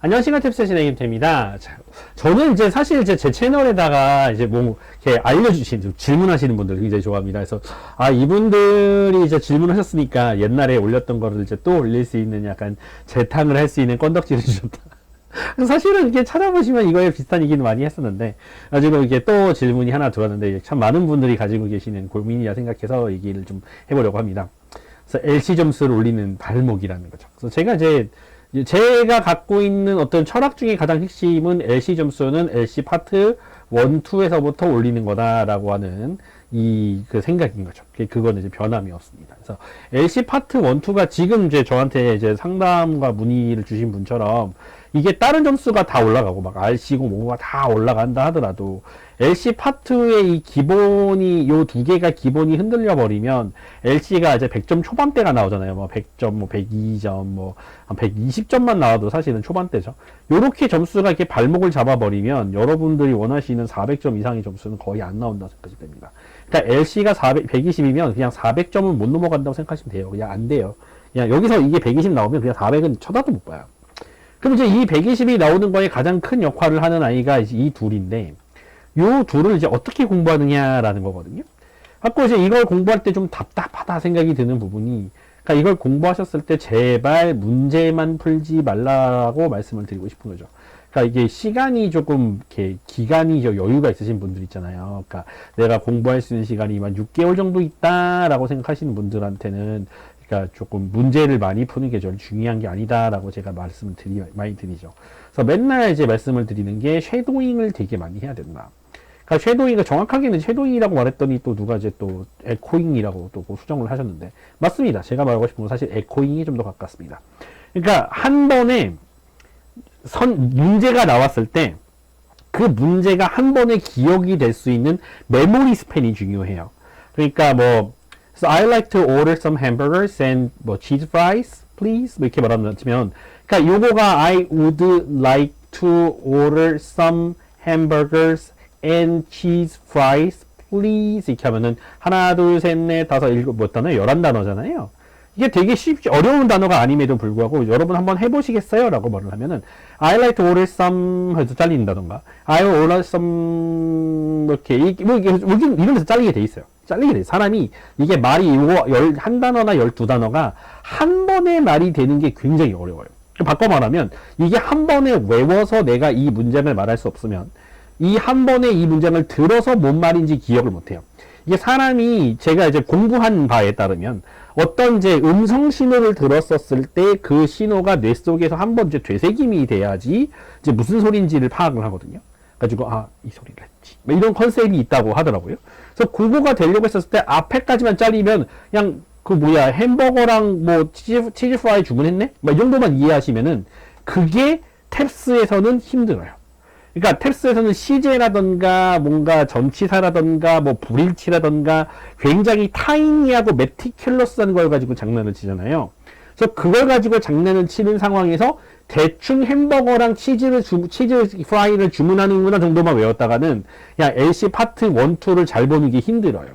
안녕하십니까. 탭스 진행이 됩니다. 자, 저는 이제 사실 이제 제 채널에다가 이제 뭐, 이렇게 알려주신, 질문하시는 분들 굉장히 좋아합니다. 그래서, 이분들이 이제 질문하셨으니까 옛날에 올렸던 거를 이제 또 올릴 수 있는 약간 재탕을 할 수 있는 건덕지를 주셨다. 사실은 이렇게 찾아보시면 이거에 비슷한 얘기는 많이 했었는데, 나중에 이게 또 질문이 하나 들어왔는데, 참 많은 분들이 가지고 계시는 고민이라 생각해서 얘기를 좀 해보려고 합니다. 그래서 LC 점수를 올리는 발목이라는 거죠. 그래서 제가 갖고 있는 어떤 철학 중에 가장 핵심은 LC 점수는 LC 파트 1, 2에서부터 올리는 거다라고 하는 그 생각인 거죠. 그거는 이제 변함이 없습니다. 그래서 LC 파트 1, 2가 지금 이제 저한테 이제 상담과 문의를 주신 분처럼 이게 다른 점수가 다 올라가고 막 RC고 뭐가 다 올라간다 하더라도 LC 파트의 이 기본이 요 두 개가 기본이 흔들려 버리면 LC가 이제 100점 초반대가 나오잖아요. 뭐 100점, 뭐 102점, 뭐 한 120점만 나와도 사실은 초반대죠. 요렇게 점수가 이렇게 발목을 잡아 버리면 여러분들이 원하시는 400점 이상의 점수는 거의 안 나온다고 생각이 됩니다. 그러니까 LC가 120이면 그냥 400점은 못 넘어간다고 생각하시면 돼요. 그냥 안 돼요. 그냥 여기서 이게 120 나오면 그냥 400은 쳐다도 못 봐요. 그럼 이제 이 120이 나오는 거에 가장 큰 역할을 하는 아이가 이제 이 둘인데, 요 둘을 이제 어떻게 공부하느냐라는 거거든요. 갖고 이제 이걸 공부할 때 좀 답답하다 생각이 드는 부분이, 그러니까 이걸 공부하셨을 때 제발 문제만 풀지 말라고 말씀을 드리고 싶은 거죠. 그러니까 이게 시간이 조금 이렇게 기간이 여유가 있으신 분들 있잖아요. 그러니까 내가 공부할 수 있는 시간이 한 6개월 정도 있다라고 생각하시는 분들한테는 그러니까 조금 문제를 많이 푸는 게 좀 중요한 게 아니다라고 제가 말씀을 많이 드리죠. 그래서 맨날 이제 말씀을 드리는 게 쉐도잉을 되게 많이 해야 된다. 그러니까 쉐도잉을 정확하게는 쉐도잉이라고 말했더니 또 누가 이제 또 에코잉이라고 또 수정을 하셨는데 맞습니다. 제가 말하고 싶은 건 사실 에코잉이 좀 더 가깝습니다. 그러니까 한 번에 문제가 나왔을 때 그 문제가 한 번에 기억이 될 수 있는 메모리 스팬이 중요해요. 그러니까 뭐 So I like to order some hamburgers and 뭐 cheese fries, please. 뭐 이렇게 말하면, 그러니까 요거가 I would like to order some hamburgers and cheese fries, please. 이렇게 하면은 하나, 둘, 셋, 넷, 다섯, 일곱, 몇 단어? 11단어잖아요. 이게 되게 어려운 단어가 아님에도 불구하고 여러분 한번 해보시겠어요? 라고 말을 하면은 I like to order some 해서 잘린다던가 I will order some 이렇게 이런 데서 잘리게 돼 있어요. 잘리게 돼. 사람이 이게 말이 한 단어나 12단어가 한 번에 말이 되는 게 굉장히 어려워요. 바꿔 말하면 이게 한 번에 외워서 내가 이 문장을 말할 수 없으면 이 한 번에 이 문장을 들어서 뭔 말인지 기억을 못해요. 이게 사람이 제가 이제 공부한 바에 따르면 어떤 이제 음성 신호를 들었었을 때 그 신호가 뇌 속에서 한번 이제 되새김이 돼야지 이제 무슨 소리인지를 파악을 하거든요. 가지고 이 소리를 했지. 이런 컨셉이 있다고 하더라고요. 그래서 그거가 되려고 했었을 때 앞에까지만 잘리면 그냥 햄버거랑 뭐 치즈 프라이 주문했네? 이 정도만 이해하시면은 그게 탭스에서는 힘들어요. 그러니까 탭스에서는 시제라던가 뭔가 전치사라던가 뭐 불일치라던가 굉장히 타이니하고 메티큘러스한 걸 가지고 장난을 치잖아요. 그래서 그걸 가지고 장난을 치는 상황에서 대충 햄버거랑 치즈 프라이를 주문하는구나 정도만 외웠다가는 그냥 LC 파트 1, 2를 잘 보는 게 힘들어요.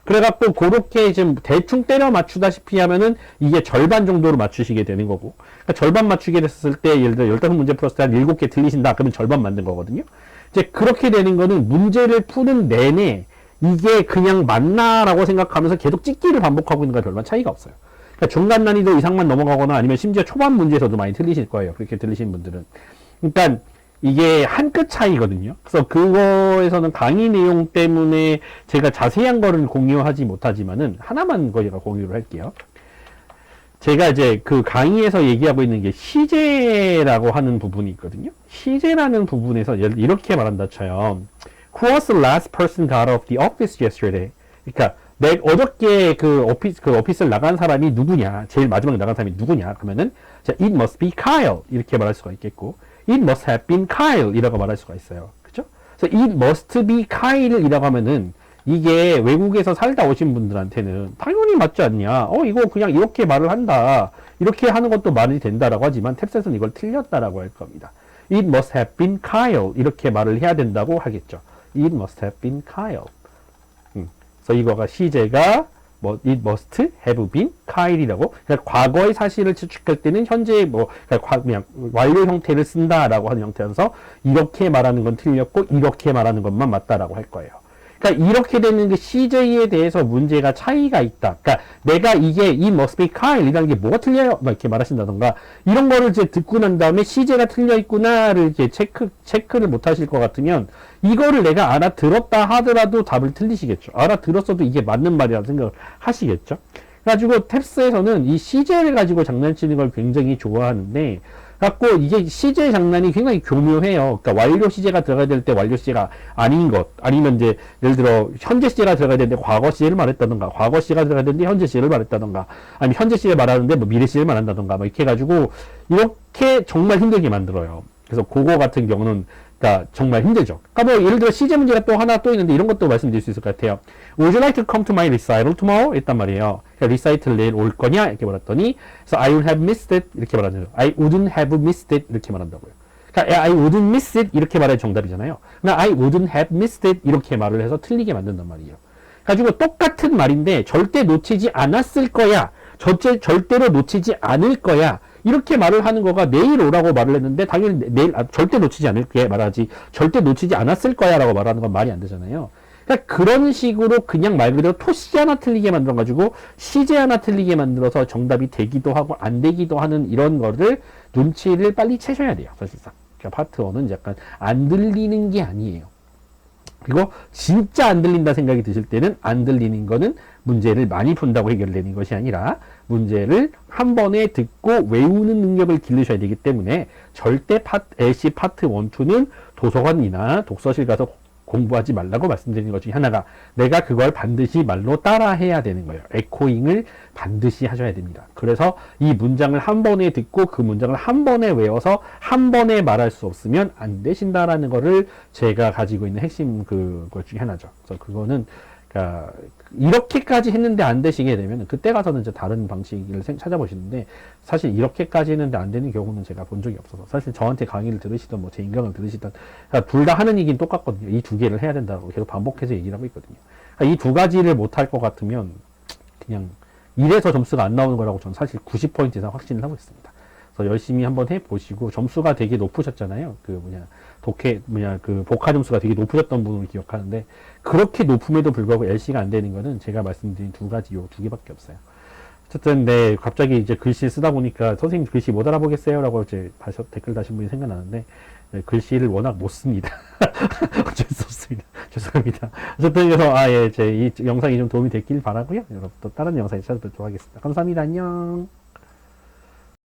그래갖고 그렇게 좀 대충 때려 맞추다시피 하면은 이게 절반 정도로 맞추시게 되는 거고, 그러니까 절반 맞추게 됐을 때 예를 들어 15문제 풀었을 때 한 7개 틀리신다 그러면 절반 만든 거거든요. 이제 그렇게 되는 거는 문제를 푸는 내내 이게 그냥 맞나라고 생각하면서 계속 찍기를 반복하고 있는 거랑 별반 차이가 없어요. 그러니까 중간 난이도 이상만 넘어가거나 아니면 심지어 초반 문제에서도 많이 틀리실 거예요. 그렇게 들으신 분들은. 그러니까 이게 한 끗 차이거든요. 그래서 그거에서는 강의 내용 때문에 제가 자세한 거를 공유하지 못하지만은 하나만 제가 공유를 할게요. 제가 이제 그 강의에서 얘기하고 있는 게 시제라고 하는 부분이 있거든요. 시제라는 부분에서 이렇게 말한다 쳐요. Who was the last person got off the office yesterday? 그러니까 어저께 그 오피스를 나간 사람이 누구냐? 제일 마지막에 나간 사람이 누구냐? 그러면은 It must be Kyle 이렇게 말할 수가 있겠고, It must have been Kyle 이라고 말할 수가 있어요. 그죠? 그래서 It must be Kyle 이라고 하면은 이게 외국에서 살다 오신 분들한테는 당연히 맞지 않냐? 이거 그냥 이렇게 말을 한다. 이렇게 하는 것도 말이 된다라고 하지만 탭셋은 이걸 틀렸다라고 할 겁니다. It must have been Kyle 이렇게 말을 해야 된다고 하겠죠. It must have been Kyle. 그래서 이거가 시제가 뭐 it must have been Kyle이라고. 그러니까 과거의 사실을 추측할 때는 현재 뭐 그러니까 그냥 완료 형태를 쓴다라고 하는 형태여서 이렇게 말하는 건 틀렸고 이렇게 말하는 것만 맞다라고 할 거예요. 그러니까 이렇게 되는 그 CJ에 대해서 문제가 차이가 있다. 그러니까 내가 이게 it must be Kyle이라는 게 뭐가 틀려요? 막 이렇게 말하신다던가 이런 거를 이제 듣고 난 다음에 CJ가 틀려 있구나를 이제 체크를 못 하실 것 같으면 이거를 내가 알아들었다 하더라도 답을 틀리시겠죠. 알아들었어도 이게 맞는 말이라고 생각을 하시겠죠. 그래가지고 탭스에서는 이 CJ를 가지고 장난치는 걸 굉장히 좋아하는데 갖고 이게 CJ 장난이 굉장히 교묘해요. 그러니까 완료 CJ가 들어가야 될 때 완료 CJ가 아닌 것, 아니면 이제 예를 들어 현재 CJ가 들어가야 되는데 과거 CJ를 말했다던가, 과거 CJ가 들어가야 되는데 현재 CJ를 말했다던가, 아니면 현재 CJ를 말하는데 뭐 미래 CJ를 말한다던가, 뭐 이렇게 해가지고 이렇게 정말 힘들게 만들어요. 그래서 그거 같은 경우는 그러니까 정말 힘들죠. 그러니까 뭐 예를 들어 CJ 문제가 또 하나 또 있는데 이런 것도 말씀드릴 수 있을 것 같아요. Would you like to come to my recital tomorrow? 했단 말이에요. 그러니까 리사이틀 내일 올 거냐? 이렇게 말했더니 so I would have missed it 이렇게 말하죠. I wouldn't have missed it 이렇게 말한다고요. 그러니까 I wouldn't miss it 이렇게 말해야 정답이잖아요. 그러나 I wouldn't have missed it 이렇게 말을 해서 틀리게 만든단 말이에요. 가지고 똑같은 말인데 절대 놓치지 않았을 거야. 절대로 놓치지 않을 거야. 이렇게 말을 하는 거가 내일 오라고 말을 했는데 당연히 내일 절대 놓치지 않을게 말하지 절대 놓치지 않았을 거야 라고 말하는 건 말이 안 되잖아요. 그러니까 그런 식으로 그냥 말 그대로 토시 하나 틀리게 만들어 가지고 시제 하나 틀리게 만들어서 정답이 되기도 하고 안 되기도 하는 이런 거를 눈치를 빨리 채셔야 돼요. 사실상. 그러니까 파트 1은 약간 안 들리는 게 아니에요. 그리고 진짜 안 들린다 생각이 드실 때는 안 들리는 거는 문제를 많이 푼다고 해결되는 것이 아니라 문제를 한 번에 듣고 외우는 능력을 기르셔야 되기 때문에 절대 LC 파트 1, 2는 도서관이나 독서실 가서 공부하지 말라고 말씀드리는 것 중에 하나가 내가 그걸 반드시 말로 따라 해야 되는 거예요. 에코잉을 반드시 하셔야 됩니다. 그래서 이 문장을 한 번에 듣고 그 문장을 한 번에 외워서 한 번에 말할 수 없으면 안 되신다라는 거를 제가 가지고 있는 핵심 것 중에 하나죠. 그래서 그거는 그러니까 이렇게까지 했는데 안 되시게 되면 그때 가서는 이제 다른 방식을 찾아보시는데 사실 이렇게까지 했는데 안 되는 경우는 제가 본 적이 없어서 사실 저한테 강의를 들으시던 뭐 제 인강을 들으시던 그러니까 둘 다 하는 얘기는 똑같거든요. 이 두 개를 해야 된다고 계속 반복해서 얘기를 하고 있거든요. 그러니까 이 두 가지를 못할 것 같으면 그냥 이래서 점수가 안 나오는 거라고 저는 사실 90포인트 이상 확신을 하고 있습니다. 그래서 열심히 한번 해보시고 점수가 되게 높으셨잖아요. 그 복화 점수가 되게 높으셨던 분을 기억하는데 그렇게 높음에도 불구하고 LC가 안 되는 거는 제가 말씀드린 요 두 개밖에 없어요. 어쨌든 네 갑자기 이제 글씨 쓰다 보니까 선생님 글씨 못 알아보겠어요? 라고 이제 댓글 다신 분이 생각나는데 네, 글씨를 워낙 못 씁니다. 어쩔 수 없습니다. 죄송합니다. 어쨌든 그래서 이 영상이 좀 도움이 됐길 바라고요. 여러분 또 다른 영상에 찾아뵙도록 하겠습니다. 감사합니다. 안녕.